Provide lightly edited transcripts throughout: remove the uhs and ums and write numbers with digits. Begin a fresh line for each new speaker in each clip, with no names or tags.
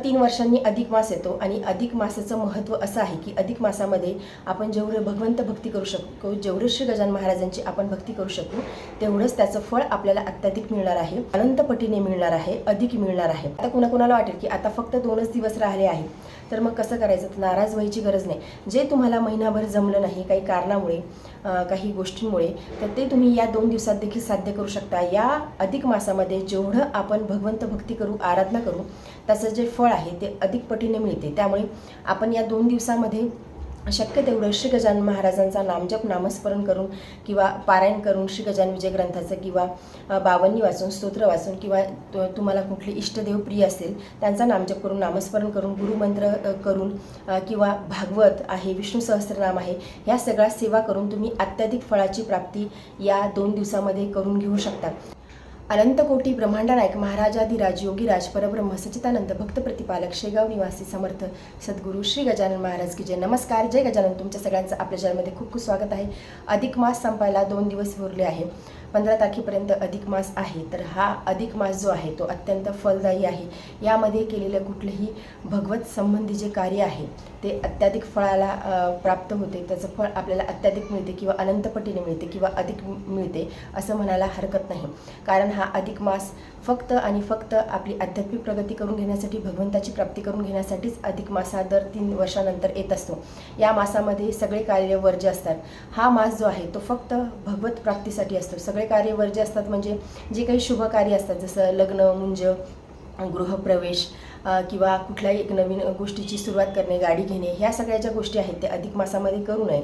3 वर्षांनी अधिक मास येतो आणि अधिक मासाचं महत्त्व असं आहे की अधिक मासामध्ये आपण जेवढे भगवंत भक्ती करू शकतो, जेवढे श्री गजानन महाराजांची आपण भक्ती करू शकू, तेवढंच त्याचं फळ आपल्याला अत्याधिक मिळणार आहे, अनंत पटीने मिळणार आहे, अधिक मिळणार आहे. आता कुणाकुणाला वाटेल की आता फक्त 2च दिवस राहिले आहे, तर मग कसं करायचं? तर नाराज व्हायची गरज नाही. जे तुम्हाला महिनाभर जमलं नाही काही कारणामुळे, काही गोष्टींमुळे, तर ते तुम्ही या 2 दिवसात देखील साध्य करू शकता. या अधिक मासामध्ये जेवढं आपण भगवंत भक्ती करू, आराधना करू, त्याचं जे फळ आहे ते अधिक पटीने मिळते. त्यामुळे आपण या 2 दिवसामध्ये शक्य तेवढं श्री गजानन महाराजांचा नामजप, नामस्मरण करून किंवा पारायण करून श्री गजानन विजय ग्रंथाचं किंवा 52 वाचून, स्तोत्र वाचून, किंवा तुम्हाला कुठले इष्टदेव प्रिय असेल त्यांचा नामजप करून, नामस्मरण करून, गुरुमंत्र करून, किंवा भागवत आहे, विष्णू सहस्त्रनाम आहे, ह्या सगळ्या सेवा करून तुम्ही अत्याधिक फळाची प्राप्ती या 2 दिवसामध्ये करून घेऊ शकता. अनंत कोटी ब्रह्मांड नायक महाराजाधिराज योगीराज परब्रह्म सच्चिदानंद भक्त प्रतिपालक शेगाव निवासी समर्थ सद्गुरू श्री गजानन महाराज की जय. नमस्कार, जय गजानन. तुमच्या सगळ्यांचं आपल्या चॅनलमध्ये खूप खूप स्वागत आहे. अधिक मास संपायला 2 दिवस उरले आहे. 15 तारखेपर्यंत अधिक मास आहे. तर हा अधिक मास जो आहे तो अत्यंत फलदायी आहे. यामध्ये केलेलं कुठलेही भगवत संबंधी जे कार्य आहे ते अत्याधिक फळाला प्राप्त होते. त्याचं फळ आपल्याला अत्याधिक मिळते किंवा अनंतपटीने मिळते किंवा अधिक मिळते असं म्हणायला हरकत नाही. कारण हा अधिक मास फक्त आणि फक्त आपली आध्यात्मिक प्रगती करून घेण्यासाठी, भगवंताची प्राप्ती करून घेण्यासाठीच अधिक मास हा दर 3 वर्षानंतर येत असतो. या मासामध्ये सगळे कार्य वर्ज्य असतात. हा मास जो आहे तो फक्त भगवत प्राप्तीसाठी असतो. सगळे कार्य वर्ज्य असतात म्हणजे जे काही शुभ कार्य असतात, जसं लग्न, मुंज, गृहप्रवेश किंवा कुठल्याही एक नवीन गोष्टीची सुरुवात करणे, गाडी घेणे, ह्या सगळ्या ज्या गोष्टी आहेत ते अधिक मासामध्ये करू नये.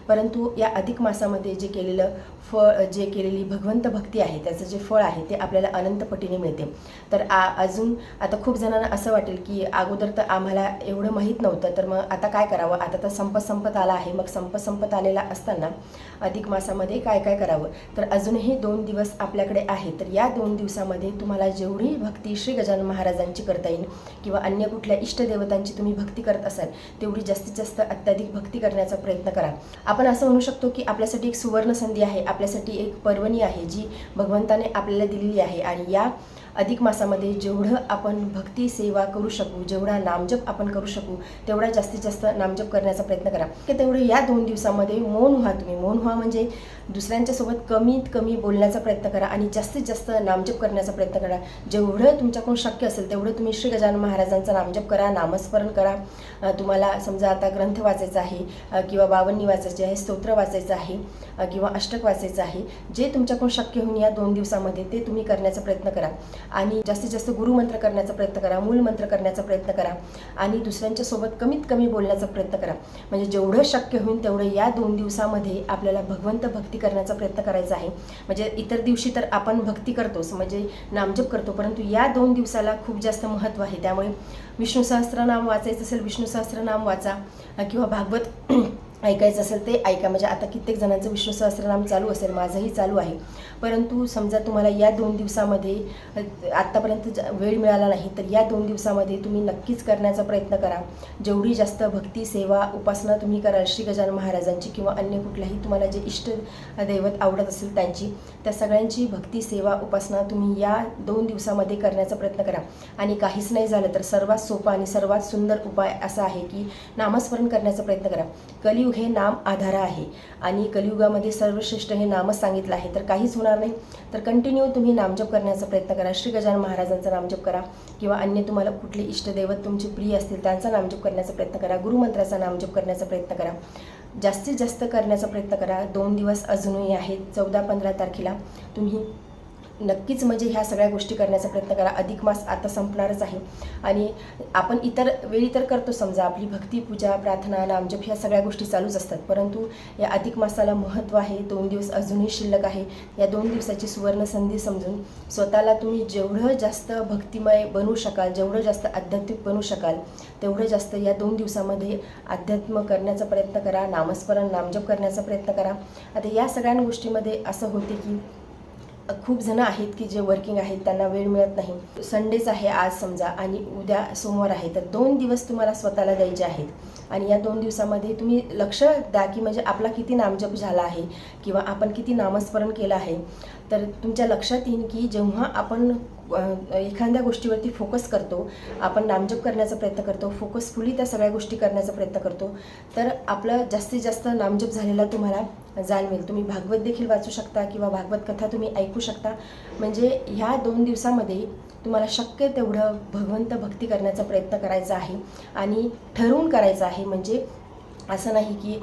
परंतु या अधिक मासामध्ये जे केलेलं फळ, जे केलेली भगवंत भक्ती आहे त्याचं जे फळ आहे ते आपल्याला अनंत पटीने मिळते. तर अजून आता खूप जणांना असं वाटेल की अगोदर तर आम्हाला एवढं माहीत नव्हतं, तर मग आता काय करावं? आता तर संपत आला आहे. मग संपत आलेला असताना अधिक मासामध्ये काय काय करावं? तर अजूनही 2 दिवस आपल्याकडे आहे. तर या 2 दिवसामध्ये तुम्हाला जेवढी भक्ती श्री गजानन महाराजांची करता येईल किंवा अन्य कुठल्या इष्टदेवतांची तुम्ही भक्ती करत असाल तेवढी जास्तीत जास्त अत्याधिक भक्ती करण्याचा प्रयत्न करा. आपण असं म्हणू शकतो की आपल्यासाठी एक सुवर्ण संधी आहे, आपल्यासाठी एक पर्वणी आहे जी भगवंताने आपल्याला दिलेली आहे. आणि या अधिक मासामध्ये जेवढं आपण भक्ती सेवा करू शकू, जेवढा नामजप आपण करू शकू, तेवढा जास्तीत जास्त नामजप करण्याचा प्रयत्न करा. की तेवढं या 2 दिवसामध्ये मौन व्हा. तुम्ही मौन व्हा म्हणजे दुसऱ्यांच्यासोबत कमीत कमी बोलण्याचा प्रयत्न करा आणि जास्तीत जास्त नामजप करण्याचा प्रयत्न करा. जेवढं तुमच्याकडून शक्य असेल तेवढं तुम्ही श्री गजानन महाराजांचा नामजप करा, नामस्मरण करा. तुम्हाला समजा आता ग्रंथ वाचायचा आहे किंवा 52 वाचायचे आहे, स्तोत्र वाचायचं आहे किंवा अष्टक वाचायचं आहे, जे तुमच्याकडून शक्य होईल या 2 दिवसामध्ये ते तुम्ही करण्याचा प्रयत्न करा. आणि जास्तीत जास्त गुरुमंत्र करण्याचा प्रयत्न करा, मूलमंत्र करण्याचा प्रयत्न करा आणि दुसऱ्यांच्या सोबत कमीत कमी बोलण्याचा प्रयत्न करा. म्हणजे जेवढं शक्य होईल तेवढं या 2 दिवसामध्ये आपल्याला भगवंत भक्ती करण्याचा प्रयत्न करायचा आहे. म्हणजे इतर दिवशी तर आपण भक्ती करतोच, म्हणजे नामजप करतो, परंतु या 2 दिवसाला खूप जास्त महत्त्व आहे. त्यामुळे विष्णू सहस्त्रनाम वाचायचं असेल विष्णू सहस्त्रनाम वाचा किंवा भागवत ऐकायचं असेल ते ऐका. म्हणजे आता कित्येक जणांचं विष्णू सहस्त्रनाम चालू असेल, माझंही चालू आहे. परंतु समजा तुम्हाला या 2 दिवसामध्ये आत्तापर्यंत वेळ मिळाला नाही, तर या 2 दिवसामध्ये तुम्ही नक्कीच करण्याचा प्रयत्न करा. जेवढी जास्त भक्ती सेवा उपासना तुम्ही कराल श्री गजानन महाराजांची किंवा अन्य कुठल्याही तुम्हाला जे इष्ट दैवत आवडत असेल त्यांची, त्या सगळ्यांची भक्ती सेवा उपासना तुम्ही या 2 दिवसामध्ये करण्याचा प्रयत्न करा. आणि काहीच नाही झालं तर सर्वात सोपा आणि सर्वात सुंदर उपाय असा आहे की नामस्मरण करण्याचा प्रयत्न करा. कलियुग हे नाम आधार आहे आणि कलियुगामध्ये सर्वश्रेष्ठ हे नामच सांगितलं आहे. तर काहीच होणार नाही. तर कंटिन्यू तुम्ही नामजप करण्याचा प्रयत्न करा. श्री गजानन महाराजांचा नामजप करा किंवा अन्य तुम्हाला कुठले इष्टदैवत तुमचे प्रिय असतील त्यांचा नामजप करण्याचा प्रयत्न करा. गुरुमंत्राचा नामजप करण्याचा प्रयत्न करा. जास्तीत जास्त करण्याचा प्रयत्न करा. 2 दिवस अजूनही आहेत. 14-15 तारखेला तुम्ही नक्कीच म्हणजे ह्या सगळ्या गोष्टी करण्याचा प्रयत्न करा. अधिक मास आता संपणारच आहे आणि आपण इतर वेळी तर करतो, समजा आपली भक्ती, पूजा, प्रार्थना, नामजप ह्या सगळ्या गोष्टी चालूच असतात. परंतु या अधिक मासाला महत्त्व आहे. 2 दिवस अजूनही शिल्लक आहे. या 2 दिवसाची सुवर्ण संधी समजून स्वतःला तुम्ही जेवढं जास्त भक्तिमय बनवू शकाल, जेवढं जास्त आध्यात्मिक बनवू शकाल, तेवढं जास्त या 2 दिवसामध्ये अध्यात्म करण्याचा प्रयत्न करा. नामस्मरण, नामजप करण्याचा प्रयत्न करा. आता या सगळ्या गोष्टीमध्ये असं होते की खूप जण आहेत की जे वर्किंग आहेत, त्यांना वेळ मिळत नाही. संडेच आहे आज समजा आणि उद्या सोमवार आहे, तर 2 दिवस तुम्हाला स्वतःला द्यायचे आहेत. आणि या 2 दिवसामध्ये तुम्ही लक्ष द्या की म्हणजे आपला किती नामजप झाला आहे किंवा आपण किती नामस्मरण केलं आहे. तर तुमच्या लक्षात येईल की जेव्हा आपण एखाद्या गोष्टीवरती फोकस करतो, आपण नामजप करण्याचा प्रयत्न करतो, फोकसफुली त्या सगळ्या गोष्टी करण्याचा प्रयत्न करतो, तर आपलं जास्तीत जास्त नामजप झालेला तुम्हाला जाणवेल. तुम्ही भागवत देखील वाचू शकता किंवा भागवत कथा तुम्ही ऐकू शकता. म्हणजे ह्या 2 दिवसामध्ये तुम्हाला शक्य तेवढं भगवंत भक्ती करण्याचा प्रयत्न करायचा आहे आणि ठरवून करायचं आहे. म्हणजे असं नाही की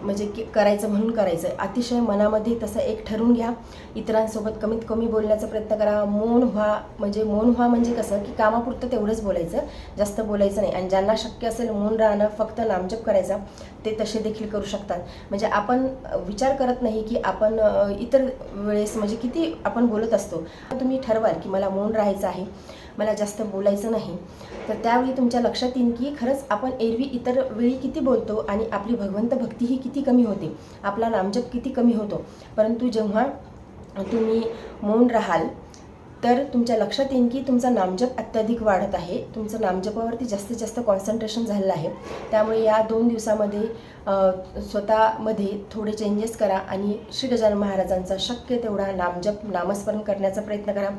म्हणजे की करायचं म्हणून करायचं. अतिशय मनामध्ये तसं एक ठरवून घ्या. इतरांसोबत कमीत कमी बोलण्याचा प्रयत्न करा. मौन व्हा म्हणजे कसं की कामापुरतं तेवढंच बोलायचं, जास्त बोलायचं नाही. आणि ज्यांना शक्य असेल मौन राहणं, फक्त नामजप करायचा, ते तसे देखील करू शकतात. म्हणजे आपण विचार करत नाही की आपण इतर वेळेस म्हणजे किती आपण बोलत असतो. तुम्ही ठरवाल की मला मौन राहायचं आहे, मला जास्त बोलायचं नाही, तर त्यावेळी तुमच्या लक्षात येईल की खरंच आपण एरवी इतर वेळी किती बोलतो आणि आपली भगवंत भक्ती ही किती कमी होते, आपला नामजप किती कमी होतो. परंतु जेव्हा तुम्ही मौन राहाल तर तुमच्या लक्षात येईल की तुमचा नामजप अत्याधिक वाढत आहे, तुमचं नामजपावरती जास्तीत जास्त कॉन्सन्ट्रेशन झालेलं आहे. त्यामुळे या 2 दिवसामध्ये स्वतःमध्ये थोडे चेंजेस करा आणि श्री गजानन महाराजांचा शक्य तेवढा नामजप नामस्मरण करण्याचा प्रयत्न करा,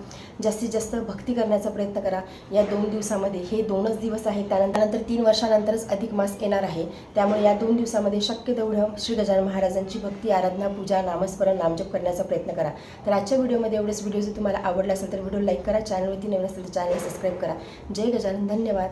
जास्तीत जास्त भक्ती करण्याचा प्रयत्न करा या 2 दिवसामध्ये. हे 2च दिवस आहेत, त्यानंतर 3 वर्षानंतरच अधिक मास येणार आहे. त्यामुळे या 2 दिवसामध्ये शक्य तेवढं श्री गजानन महाराजांची भक्ती, आराधना, पूजा, नामस्मरण, नामजप करण्याचा प्रयत्न करा. तर आजच्या व्हिडिओमध्ये एवढेच. व्हिडिओ जर तुम्हाला आवडला असेल तर व्हिडिओ लाईक करा, चॅनलवरती नवीन असेल तर चॅनल सबस्क्राईब करा. जय गजानन. धन्यवाद.